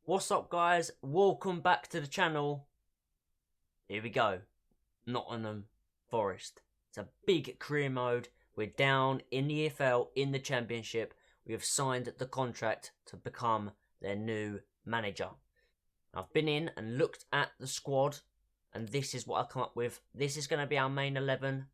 What's up, guys? Welcome back to the channel. Here we go. Nottingham Forest. It's a big career mode. We're down in the EFL, in the Championship. We have signed the contract to become their new manager. I've been in and looked at the squad, and this is what I come up with. This is going to be our main 11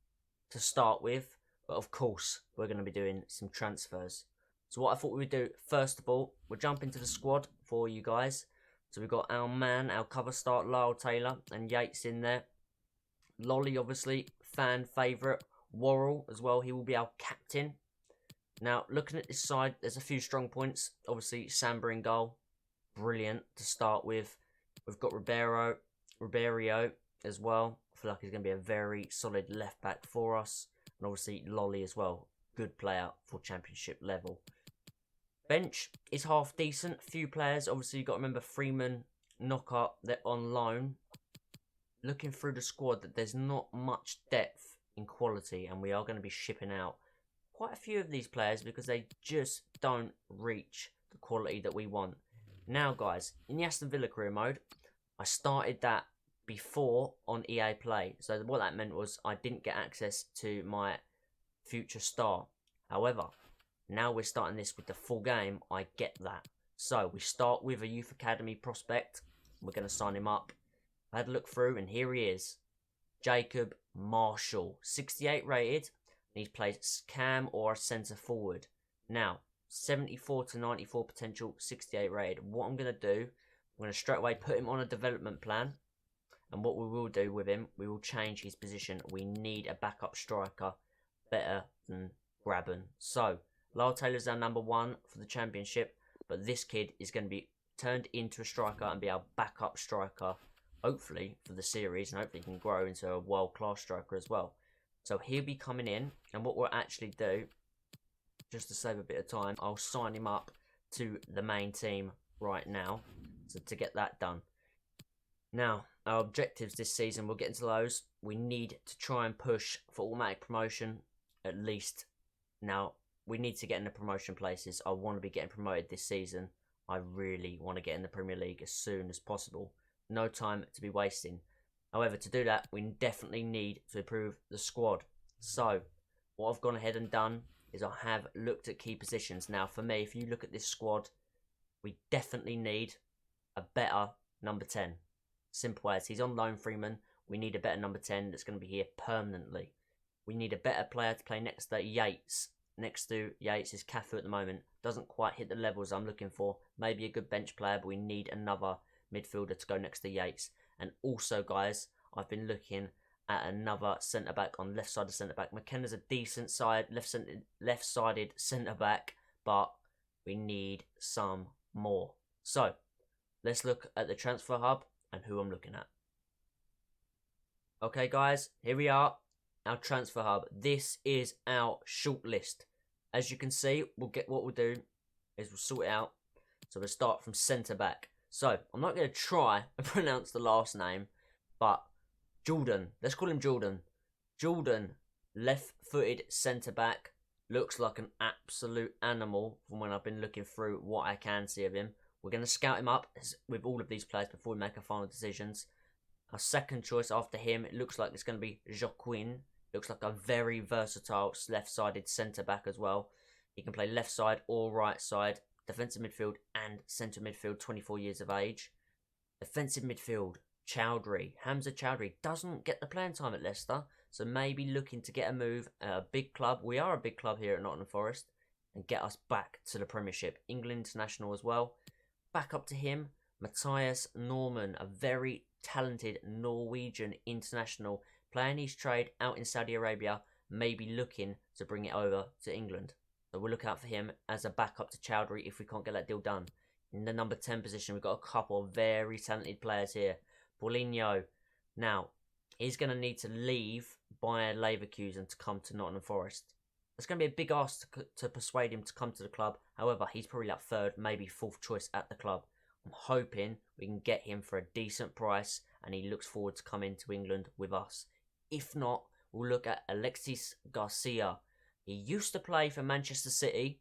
to start with, but of course, we're going to be doing some transfers. So what I thought we would do, first of all, we'll jump into the squad for you guys. So we've got our man, our cover start, Lyle Taylor, and Yates in there. Lolly, obviously, fan favourite. Worrell as well, he will be our captain. Now, looking at this side, there's a few strong points. Obviously, Samba in goal, brilliant to start with. We've got Ribeiro as well. I feel like he's going to be a very solid left back for us. And obviously, Lolly as well, good player for Championship level. Bench is half decent. Few players. Obviously, you've got to remember Freeman, Knockout, they're on loan. Looking through the squad, that there's not much depth in quality, and we are going to be shipping out quite a few of these players because they just don't reach the quality that we want. Now, guys, in the Aston Villa career mode, I started that before on EA Play. So what that meant was I didn't get access to my future star. However, now we're starting this with the full game, I get that. So we start with a youth academy prospect. We're going to sign him up. I had a look through and here he is. Jacob Marshall, 68 rated. And he plays cam or a centre forward. Now, 74 to 94 potential, 68 rated. What I'm going to do, I'm going to straight away put him on a development plan. And what we will do with him, we will change his position. We need a backup striker better than Graben. So, Lyle Taylor's our number 1 for the Championship, but this kid is going to be turned into a striker and be our backup striker, hopefully, for the series, and hopefully he can grow into a world-class striker as well. So he'll be coming in, and what we'll actually do, just to save a bit of time, I'll sign him up to the main team right now, so to get that done. Now, our objectives this season, we'll get into those. We need to try and push for automatic promotion, at least. Now, we need to get in the promotion places. I want to be getting promoted this season. I really want to get in the Premier League as soon as possible. No time to be wasting. However, to do that, we definitely need to improve the squad. So, what I've gone ahead and done is I have looked at key positions. Now, for me, if you look at this squad, we definitely need a better number 10. Simple as. He's on loan, Freeman. We need a better number 10 that's going to be here permanently. We need a better player to play next to Yates. Next to Yates is Cafu at the moment. Doesn't quite hit the levels I'm looking for. Maybe a good bench player, but we need another midfielder to go next to Yates. And also, guys, I've been looking at another centre-back on left-sided centre-back. McKenna's a decent side, left-sided centre-back, but we need some more. So, let's look at the transfer hub and who I'm looking at. Okay, guys, here we are. Our transfer hub. This is our shortlist. As you can see, what we'll do is we'll sort it out. So we'll start from centre back. So I'm not going to try and pronounce the last name, but Jordan. Let's call him Jordan. Jordan, left-footed centre back, looks like an absolute animal from when I've been looking through what I can see of him. We're going to scout him up with all of these players before we make our final decisions. Our second choice after him, it looks like it's going to be Joaquin. Looks like a very versatile left-sided centre-back as well. He can play left side or right side, defensive midfield and centre midfield, 24 years of age. Defensive midfield, Chowdhury. Hamza Chowdhury doesn't get the playing time at Leicester, so maybe looking to get a move at a big club. We are a big club here at Nottingham Forest, and get us back to the Premiership. England international as well. Back up to him, Matthias Norman, a very talented Norwegian international, playing his trade out in Saudi Arabia, maybe looking to bring it over to England. So we'll look out for him as a backup to Chowdhury if we can't get that deal done. In the number 10 position, we've got a couple of very talented players here. Paulinho. Now, he's going to need to leave Bayer Leverkusen to come to Nottingham Forest. It's going to be a big ask to persuade him to come to the club. However, he's probably like third, maybe fourth choice at the club. I'm hoping we can get him for a decent price and he looks forward to coming to England with us. If not, we'll look at Alexis Garcia. He used to play for Manchester City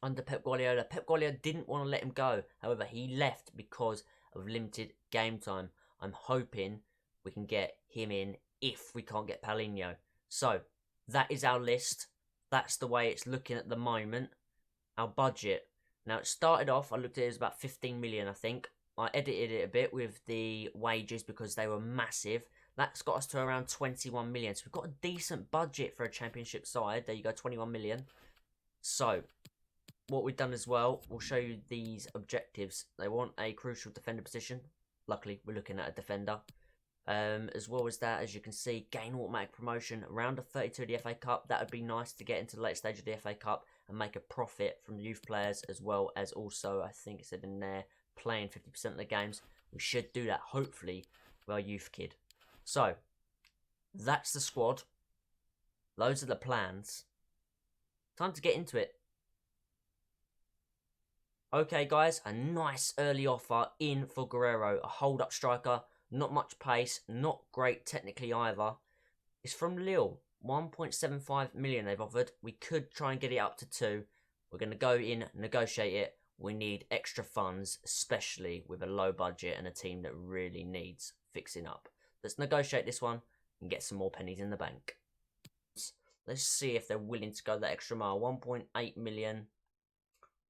under Pep Guardiola. Pep Guardiola didn't want to let him go. However, he left because of limited game time. I'm hoping we can get him in if we can't get Paulinho. So, that is our list. That's the way it's looking at the moment. Our budget. Now, it started off, I looked at it as about 15 million, I think. I edited it a bit with the wages because they were massive. That's got us to around 21 million. So, we've got a decent budget for a championship side. There you go, 21 million. So, what we've done as well, we'll show you these objectives. They want a crucial defender position. Luckily, we're looking at a defender. As well as that, as you can see, gain automatic promotion. Round of 32 of the FA Cup. That would be nice to get into the late stage of the FA Cup and make a profit from youth players, as well as also, I think it said in there, playing 50% of the games. We should do that, hopefully, with our youth kid. So, that's the squad. Those are the plans. Time to get into it. Okay, guys, a nice early offer in for Guerrero, a hold-up striker. Not much pace, not great technically either. It's from Lille. 1.75 million they've offered. We could try and get it up to 2. We're going to go in, negotiate it. We need extra funds, especially with a low budget and a team that really needs fixing up. Let's negotiate this one and get some more pennies in the bank. Let's see if they're willing to go that extra mile. 1.8 million.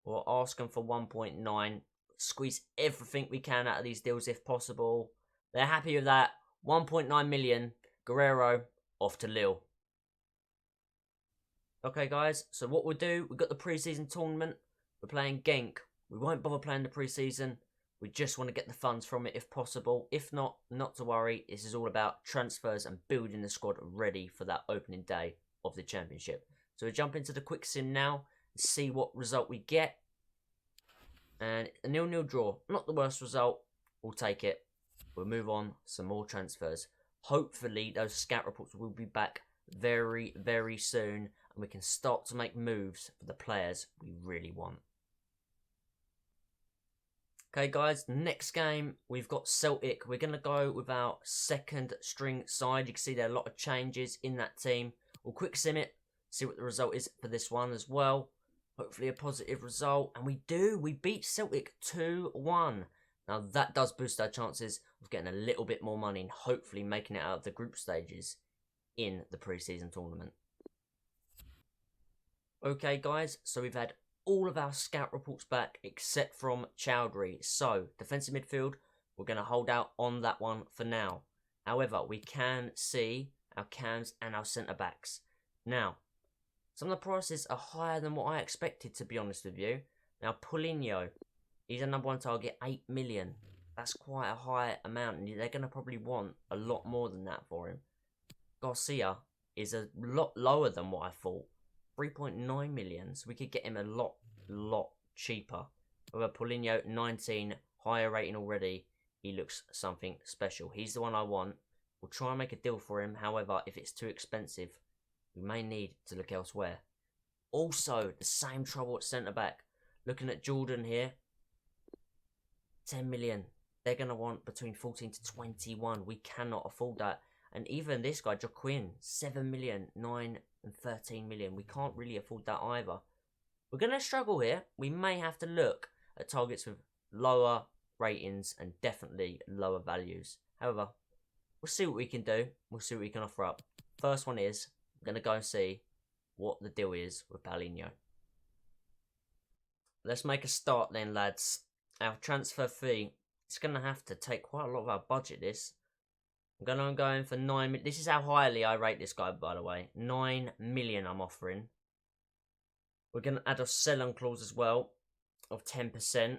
We'll ask them for 1.9. Squeeze everything we can out of these deals if possible. They're happy with that. 1.9 million. Guerrero, off to Lille. Okay, guys. So what we'll do, we've got the pre-season tournament. We're playing Genk. We won't bother playing the pre-season. We just want to get the funds from it if possible. If not, not to worry. This is all about transfers and building the squad ready for that opening day of the championship. So we jump into the quick sim now and see what result we get. And a 0-0 draw. Not the worst result. We'll take it. We'll move on. Some more transfers. Hopefully, those scout reports will be back very, very soon. And we can start to make moves for the players we really want. Okay, guys. Next game, we've got Celtic. We're going to go with our second string side. You can see there are a lot of changes in that team. We'll quick sim it. See what the result is for this one as well. Hopefully a positive result. And we do. We beat Celtic 2-1. Now that does boost our chances of getting a little bit more money and hopefully making it out of the group stages in the pre-season tournament. Okay, guys. So we've had all of our scout reports back except from Chowdhury. So defensive midfield, we're going to hold out on that one for now. However, we can see our cams and our centre-backs. Now, some of the prices are higher than what I expected, to be honest with you. Now, Paulinho, he's a number 1 target, 8 million. That's quite a high amount, and they're going to probably want a lot more than that for him. Garcia is a lot lower than what I thought. 3.9 million, so we could get him a lot cheaper. However, Paulinho, 19, higher rating already. He looks something special. He's the one I want. We'll try and make a deal for him. However, if it's too expensive, we may need to look elsewhere. Also, the same trouble at centre-back. Looking at Jordan here. 10 million. They're going to want between 14 to 21. We cannot afford that. And even this guy, Joaquin, 7 million, 9 and 13 million. We can't really afford that either. We're going to struggle here. We may have to look at targets with lower ratings and definitely lower values. However, we'll see what we can do. We'll see what we can offer up. First one is, I'm going to go and see what the deal is with Paulinho. Let's make a start then, lads. Our transfer fee, it's going to have to take quite a lot of our budget, this. I'm going for 9 million. This is how highly I rate this guy, by the way. 9 million I'm offering. We're going to add a sell-on clause as well of 10%.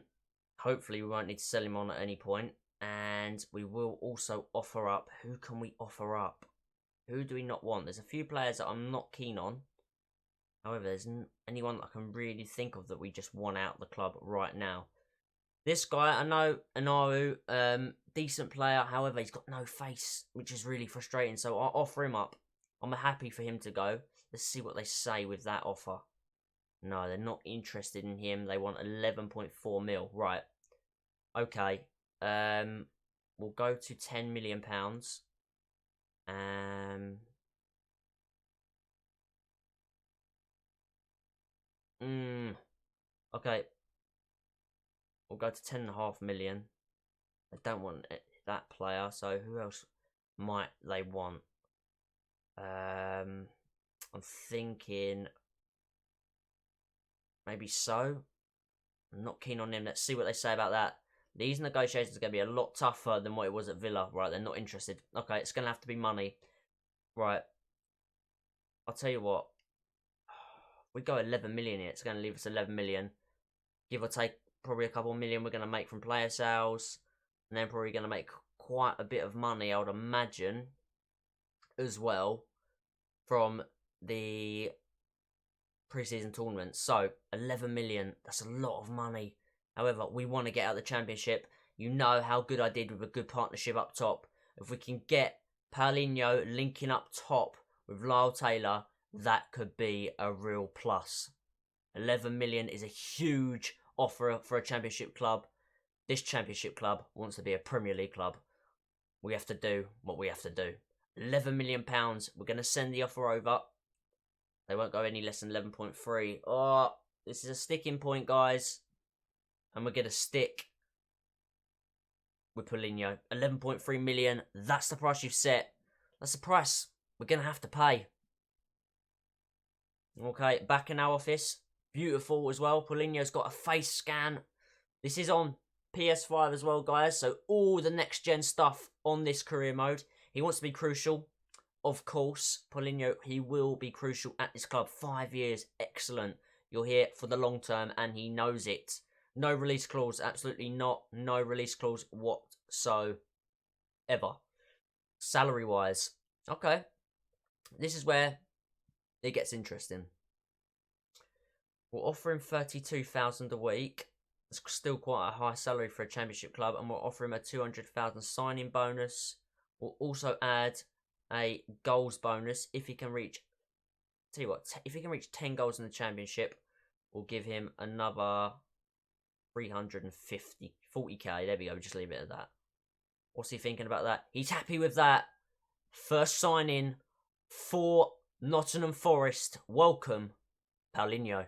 Hopefully we won't need to sell him on at any point. And we will also offer up. Who can we offer up? Who do we not want? There's a few players that I'm not keen on. However, there's anyone that I can really think of that we just want out of the club right now. This guy, I know, Anaru, decent player. However, he's got no face, which is really frustrating. So I'll offer him up. I'm happy for him to go. Let's see what they say with that offer. No, they're not interested in him. They want 11.4 mil. Right. Okay. We'll go to £10 million. Okay. We'll go to 10.5 million. They don't want that player, so who else might they want? I'm thinking maybe so. I'm not keen on him. Let's see what they say about that. These negotiations are going to be a lot tougher than what it was at Villa. Right, they're not interested. Okay, it's going to have to be money. Right. I'll tell you what. We go 11 million here. It's going to leave us 11 million. Give or take probably a couple million we're going to make from player sales. And then probably going to make quite a bit of money, I would imagine, as well, from the pre-season tournament. So 11 million, that's a lot of money. However, we want to get out of the championship. You know how good I did with a good partnership up top. If we can get Paulinho linking up top with Lyle Taylor, that could be a real plus. 11 million is a huge offer for a championship club. This championship club wants to be a Premier League club. We have to do what we have to do. £11 million. We're going to send the offer over. They won't go any less than 11.3. Oh, this is a sticking point, guys. And we're going to stick with Paulinho. 11.3 million. That's the price you've set. That's the price we're going to have to pay. Okay, back in our office. Beautiful as well. Paulinho's got a face scan. This is on PS5 as well, guys. So all the next-gen stuff on this career mode. He wants to be crucial. Of course, Paulinho, he will be crucial at this club. 5 years. Excellent. You're here for the long term, and he knows it. No release clause. Absolutely not. No release clause whatsoever. Salary-wise. Okay. This is where it gets interesting. We'll offer him 32,000 a week. It's still quite a high salary for a championship club, and we'll offer him a 200,000 signing bonus. We'll also add a goals bonus if he can reach. Tell you what, if he can reach 10 goals in the championship, we'll give him another 40k. There we go. We'll just leave it at that. What's he thinking about that? He's happy with that. First signing for Nottingham Forest. Welcome, Paulinho.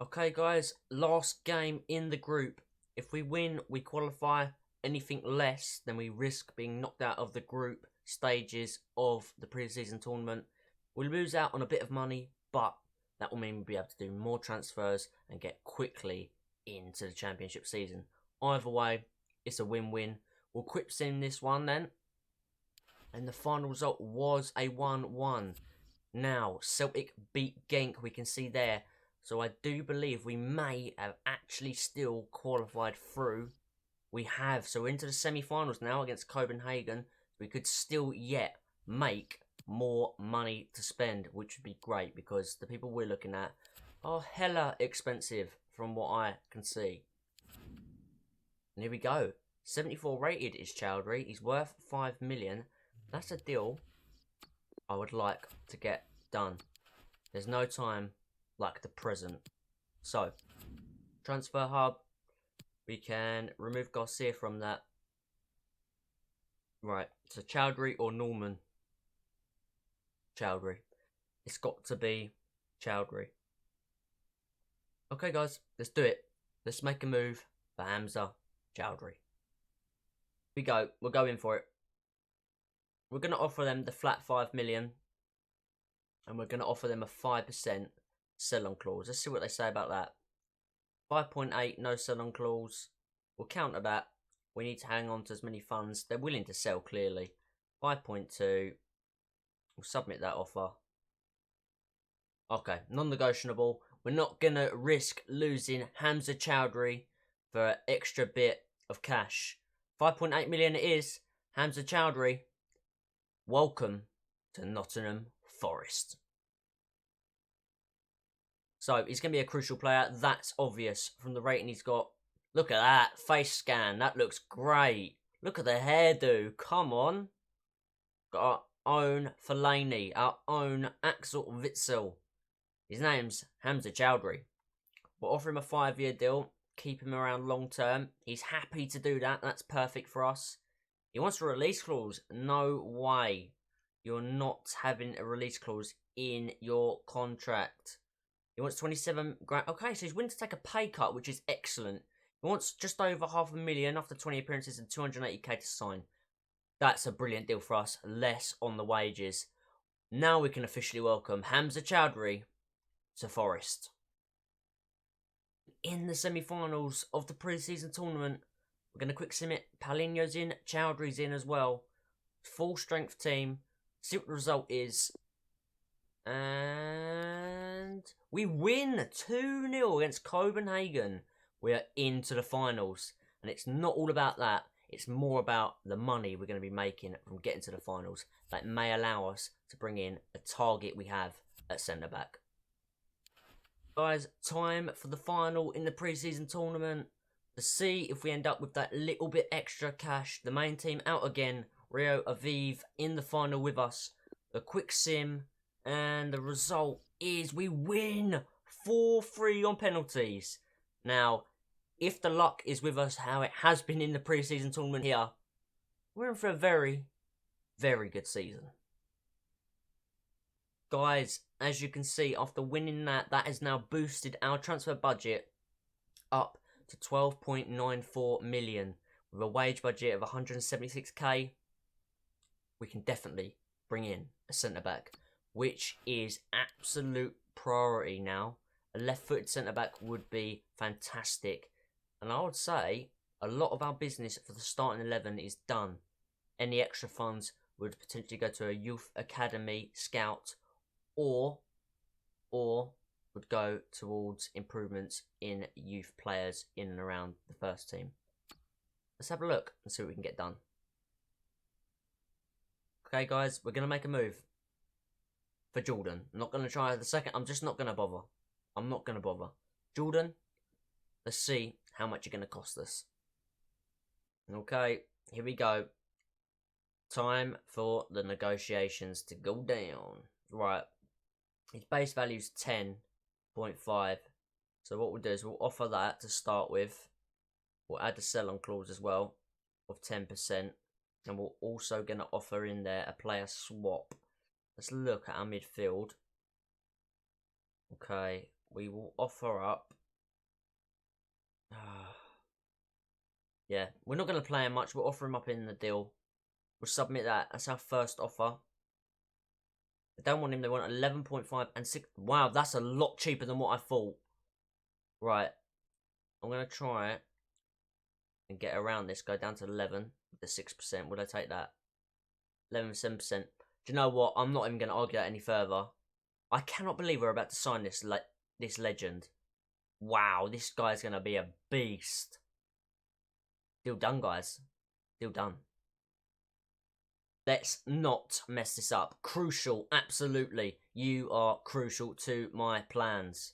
Okay, guys, last game in the group. If we win, we qualify. Anything less, then we risk being knocked out of the group stages of the pre-season tournament. We'll lose out on a bit of money, but that will mean we'll be able to do more transfers and get quickly into the championship season. Either way, it's a win-win. We'll quick sim this one then. And the final result was a 1-1. Now, Celtic beat Genk, we can see there. So I do believe we may have actually still qualified through. We have. So we're into the semi-finals now against Copenhagen. We could still yet make more money to spend, which would be great because the people we're looking at are hella expensive from what I can see. And here we go. 74 rated is Chowdhury. He's worth 5 million. That's a deal I would like to get done. There's no time like the present. So, transfer hub. We can remove Garcia from that. Right, so Chowdhury or Norman? Chowdhury. It's got to be Chowdhury. Okay, guys, let's do it. Let's make a move for Hamza Chowdhury. We go. We're going for it. We're going to offer them the flat 5 million. And we're going to offer them a 5% sell-on clause. Let's see what they say about that. 5.8, no sell-on clause. We'll counter that. We need to hang on to as many funds. They're willing to sell, clearly. 5.2. We'll submit that offer. Okay, non-negotiable. We're not going to risk losing Hamza Chowdhury for an extra bit of cash. 5.8 million it is. Hamza Chowdhury, welcome to Nottingham Forest. So, he's going to be a crucial player. That's obvious from the rating he's got. Look at that. Face scan. That looks great. Look at the hairdo. Come on. Got our own Fellaini. Our own Axel Witsel. His name's Hamza Chowdhury. We'll offer him a 5-year deal. Keep him around long term. He's happy to do that. That's perfect for us. He wants a release clause. No way. You're not having a release clause in your contract. He wants 27 grand. Okay, so he's willing to take a pay cut, which is excellent. He wants just over $500,000 after 20 appearances and 280k to sign. That's a brilliant deal for us. Less on the wages. Now we can officially welcome Hamza Chowdhury to Forest. In the semi-finals of the pre-season tournament, we're going to quick sim it. Paulinho's in, Chowdhury's in as well. Full strength team. See what the result is. And we win 2-0 against Copenhagen. We are into the finals. And it's not all about that. It's more about the money we're going to be making from getting to the finals. That may allow us to bring in a target we have at centre-back. Guys, time for the final in the pre-season tournament. To see if we end up with that little bit extra cash. The main team out again. Rio Aviv in the final with us. The quick sim. And the result is we win 4-3 on penalties. Now, if the luck is with us how it has been in the pre-season tournament here, we're in for a very, very good season. Guys, as you can see, after winning that has now boosted our transfer budget up to 12.94 million. With a wage budget of 176k, we can definitely bring in a centre-back, which is absolute priority now. A left-footed centre-back would be fantastic. And I would say a lot of our business for the starting 11 is done. Any extra funds would potentially go to a youth academy scout or would go towards improvements in youth players in and around the first team. Let's have a look and see what we can get done. Okay, guys, we're going to make a move for Jordan. I'm not going to try the second. I'm just not going to bother. I'm not going to bother. Jordan, let's see how much you're going to cost us. Okay, here we go. Time for the negotiations to go down. Right. His base value is 10.5. So what we'll do is we'll offer that to start with. We'll add the sell-on clause as well of 10%. And we're also going to offer in there a player swap. Let's look at our midfield. Okay, we will offer up. Yeah, we're not going to play him much. We'll offer him up in the deal. We'll submit that. That's our first offer. I don't want him. They want 11.5 and 6. Wow, that's a lot cheaper than what I thought. Right. I'm going to try it and get around this. Go down to 11 with the 6%. Would I take that? 11.7%. Do you know what? I'm not even going to argue that any further. I cannot believe we're about to sign this legend. Wow, this guy's going to be a beast. Deal done, guys. Deal done. Let's not mess this up. Crucial, absolutely. You are crucial to my plans.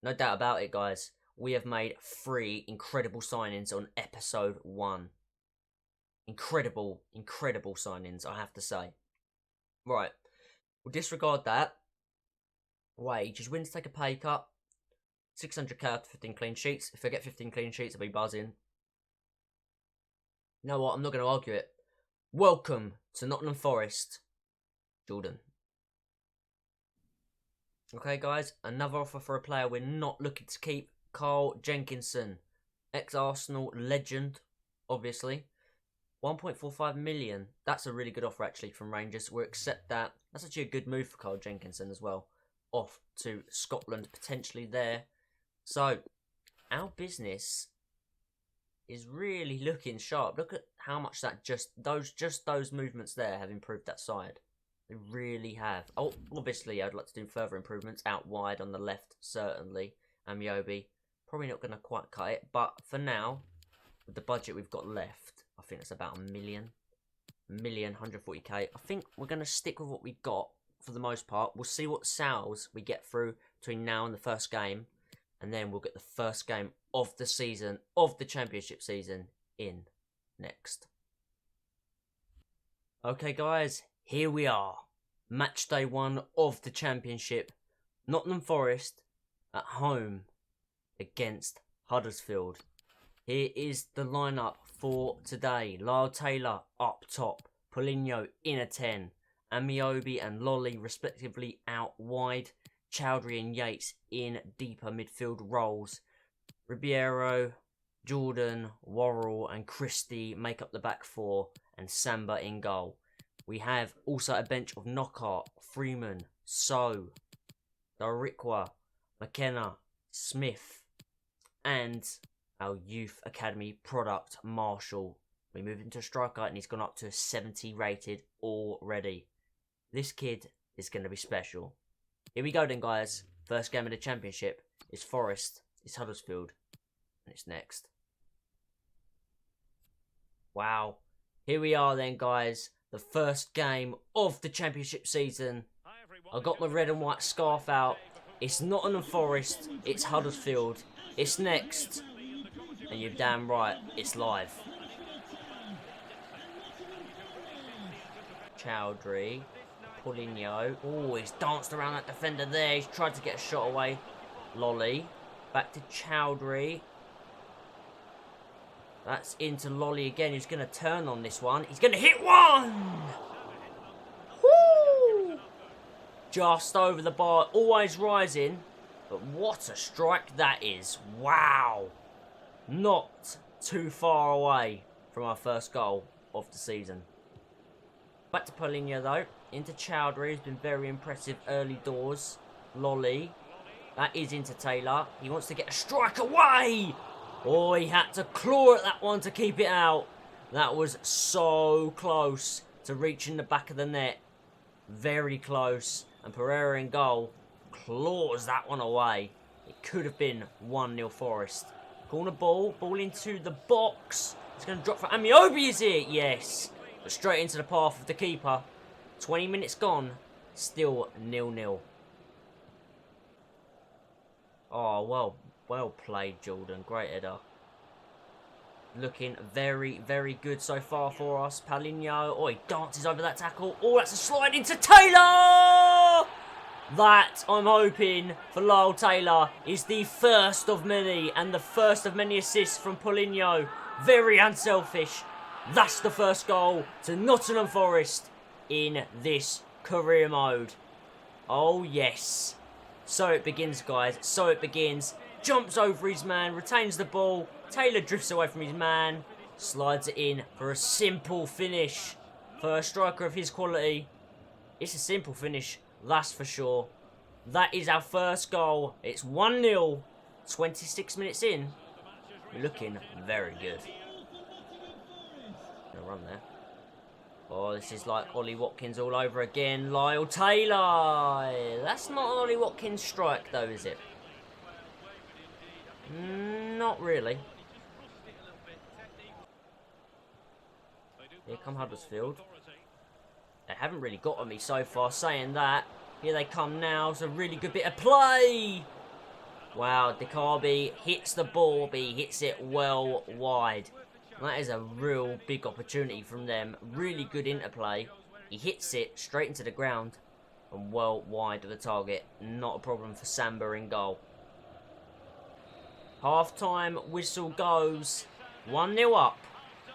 No doubt about it, guys. We have made 3 incredible signings on episode 1. Incredible, incredible signings, I have to say. Right. We'll disregard that. Wage is willing to take a pay cut. 600k after 15 clean sheets. If I get 15 clean sheets, I'll be buzzing. You know what? I'm not going to argue it. Welcome to Nottingham Forest, Jordan. Okay, guys, another offer for a player we're not looking to keep. Carl Jenkinson, ex-Arsenal legend, obviously. 1.45 million. That's a really good offer, actually, from Rangers. We'll accept that. That's actually a good move for Carl Jenkinson as well. Off to Scotland, potentially there. So, our business is really looking sharp. Look at how much that just those movements there have improved that side. They really have. Oh, obviously, I'd like to do further improvements out wide on the left, certainly. Amiobi, probably not going to quite cut it, but for now, with the budget we've got left, I think it's about a million, 140k. I think we're going to stick with what we've got for the most part. We'll see what sales we get through between now and the first game, and then we'll get the first game of the season, of the championship season, in next. Okay, guys, here we are. Match day 1 of the championship. Nottingham Forest at home against Huddersfield. Here is the lineup for today. Lyle Taylor up top. Paulinho in a 10. Amiobi and Lolly respectively out wide. Chowdhury and Yates in deeper midfield roles. Ribeiro, Jordan, Worrell and Christie make up the back four, and Samba in goal. We have also a bench of Knockhart, Freeman, So, Darikwa, McKenna, Smith, and our youth academy product, Marshall. We move into a striker and he's gone up to 70 rated already. This kid is going to be special. Here we go then, guys. First game of the championship. It's Forest, it's Huddersfield, and it's next. Wow. Here we are then, guys. The first game of the championship season. I got my red and white scarf out. It's Nottingham Forest, it's Huddersfield, it's next. And you're damn right, it's live. Chowdhury, Paulinho. Oh, he's danced around that defender there. He's tried to get a shot away. Lolly. Back to Chowdhury. That's into Lolly again. He's going to turn on this one. He's going to hit one! Woo! Just over the bar. Always rising. But what a strike that is. Wow. Not too far away from our first goal of the season. Back to Paulinho though. Into Chowdhury, who's been very impressive early doors. Lolly. That is into Taylor. He wants to get a strike away. Oh, he had to claw at that one to keep it out. That was so close to reaching the back of the net. Very close. And Pereira in goal claws that one away. It could have been 1-0 Forest. Corner ball. Ball into the box. It's going to drop for Amiobi, is it? Yes. But straight into the path of the keeper. 20 minutes gone. Still 0-0. Oh, well played, Jordan. Great header. Looking very, very good so far for us. Paulinho. Oh, he dances over that tackle. Oh, that's a slide into Taylor! That, I'm hoping, for Lyle Taylor, is the first of many. And the first of many assists from Paulinho. Very unselfish. That's the first goal to Nottingham Forest in this career mode. Oh, yes. So it begins, guys. So it begins. Jumps over his man, retains the ball. Taylor drifts away from his man. Slides it in for a simple finish. For a striker of his quality, it's a simple finish, that's for sure. That is our first goal. It's 1-0. 26 minutes in. We're looking very good. Gonna run there. Oh, this is like Ollie Watkins all over again. Lyle Taylor. That's not an Ollie Watkins strike though, is it? Not really. Here come Huddersfield. They haven't really got on me so far, saying that. Here they come now. It's a really good bit of play. Wow, Dicabi hits the ball, but he hits it well wide. That is a real big opportunity from them. Really good interplay. He hits it straight into the ground and well wide of the target. Not a problem for Samba in goal. Half-time whistle goes. 1-0 up.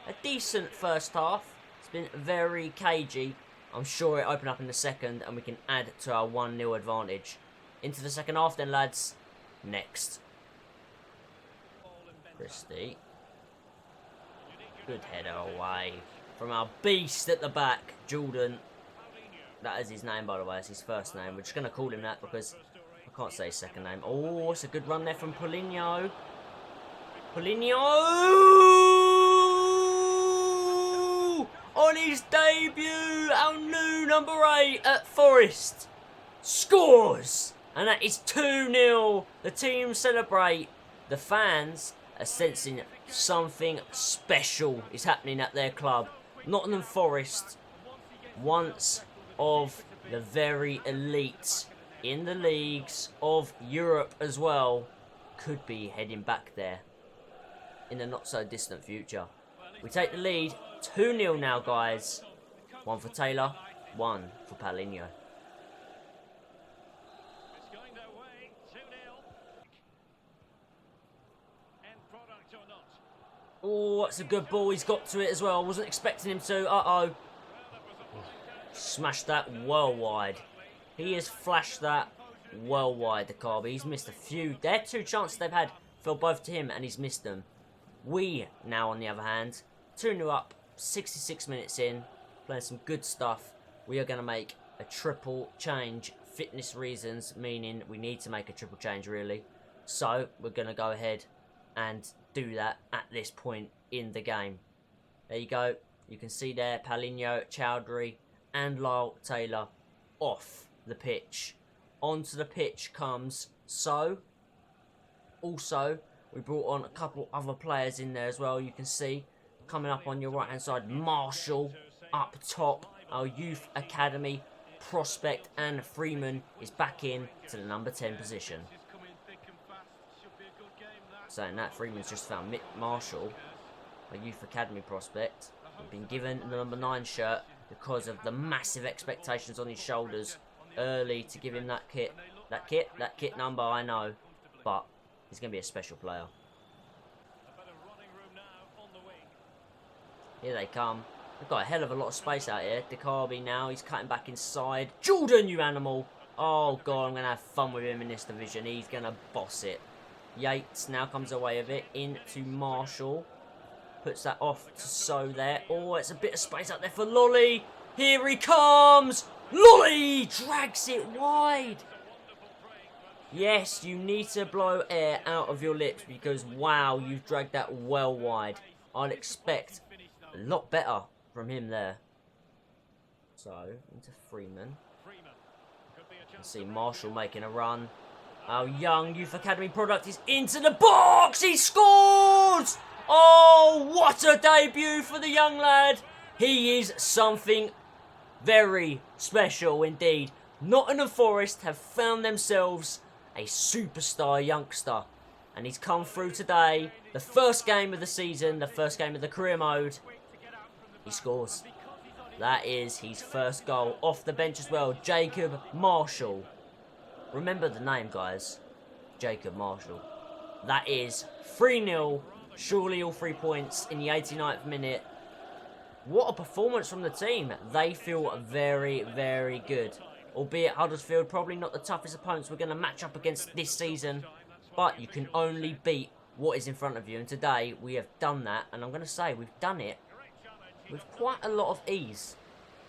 A decent first half. It's been very cagey. I'm sure it'll open up in the second and we can add to our 1-0 advantage. Into the second half then, lads. Next. Christie. Good header away from our beast at the back, Jordan. That is his name, by the way. It's his first name. We're just going to call him that because I can't say his second name. Oh, it's a good run there from Paulinho. Paulinho! On his debut, our new number 8 at Forest. Scores! And that is 2-0. The team celebrate. The fans are sensing something special is happening at their club. Nottingham Forest, once of the very elite in the leagues of Europe as well, could be heading back there in the not so distant future. We take the lead, 2-0 now, guys. 1 for Taylor, 1 for Paulinho. Oh, that's a good ball. He's got to it as well. I wasn't expecting him to. Uh-oh. Smashed that well wide. He has flashed that well wide, the Carby. He's missed a few. Their 2 chances they've had fell both to him, and he's missed them. We, now on the other hand, 2-0 up, 66 minutes in, playing some good stuff. We are going to make a triple change. Fitness reasons, meaning we need to make a triple change, really. So, we're going to go ahead and do that at this point in the game. There you go. You can see there, Paulinho, Chowdhury, and Lyle Taylor off the pitch. Onto the pitch comes So. Also, we brought on a couple other players in there as well. You can see, coming up on your right-hand side, Marshall up top. Our youth academy prospect, and Freeman is back in to the number 10 position. Saying that, Freeman's just found Marshall, a youth academy prospect. He's been given the number 9 shirt because of the massive expectations on his shoulders early to give him that kit. That kit number, I know, but he's going to be a special player. Here they come. They've got a hell of a lot of space out here. DeCarby now, he's cutting back inside. Jordan, you animal! Oh, God, I'm going to have fun with him in this division. He's going to boss it. Yates now comes away with it into Marshall. Puts that off to So there. Oh, it's a bit of space out there for Lolly. Here he comes! Lolly drags it wide. Yes, you need to blow air out of your lips because, wow, you've dragged that well wide. I'd expect a lot better from him there. So, into Freeman. You can see Marshall making a run. Our young youth academy product is into the box. He scores! Oh, what a debut for the young lad. He is something very special indeed. Nottingham Forest have found themselves a superstar youngster. And he's come through today. The first game of the season, the first game of the career mode. He scores. That is his first goal off the bench as well. Jacob Marshall. Remember the name, guys. Jacob Marshall. That is 3-0. Surely all 3 points in the 89th minute. What a performance from the team. They feel very, very good. Albeit Huddersfield, probably not the toughest opponents we're going to match up against this season. But you can only beat what is in front of you. And today, we have done that. And I'm going to say, we've done it with quite a lot of ease.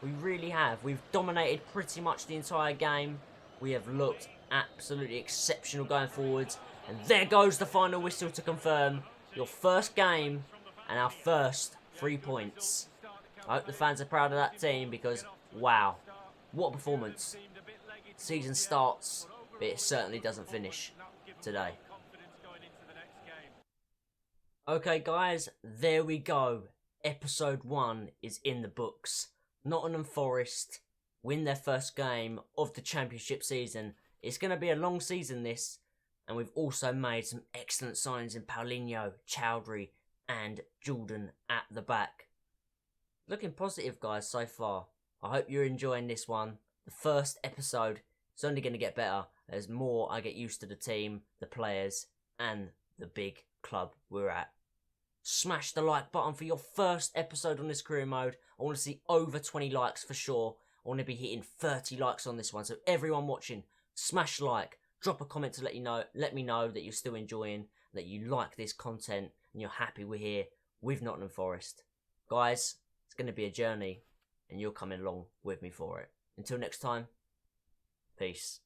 We really have. We've dominated pretty much the entire game. We have looked absolutely exceptional going forwards. And there goes the final whistle to confirm your first game and our first 3 points. I hope the fans are proud of that team because, wow, what a performance. Season starts, but it certainly doesn't finish today. Okay, guys, there we go. Episode 1 is in the books. Nottingham Forest win their first game of the championship season. It's going to be a long season, this. And we've also made some excellent signs in Paulinho, Chowdhury and Jordan at the back. Looking positive, guys, so far. I hope you're enjoying this one. The first episode is only going to get better as more I get used to the team, the players and the big club we're at. Smash the like button for your first episode on this career mode. I want to see over 20 likes for sure. I want to be hitting 30 likes on this one. So everyone watching, smash like. Drop a comment to let me know that you're still enjoying, that you like this content, and you're happy we're here with Nottingham Forest. Guys, it's going to be a journey, and you're coming along with me for it. Until next time, peace.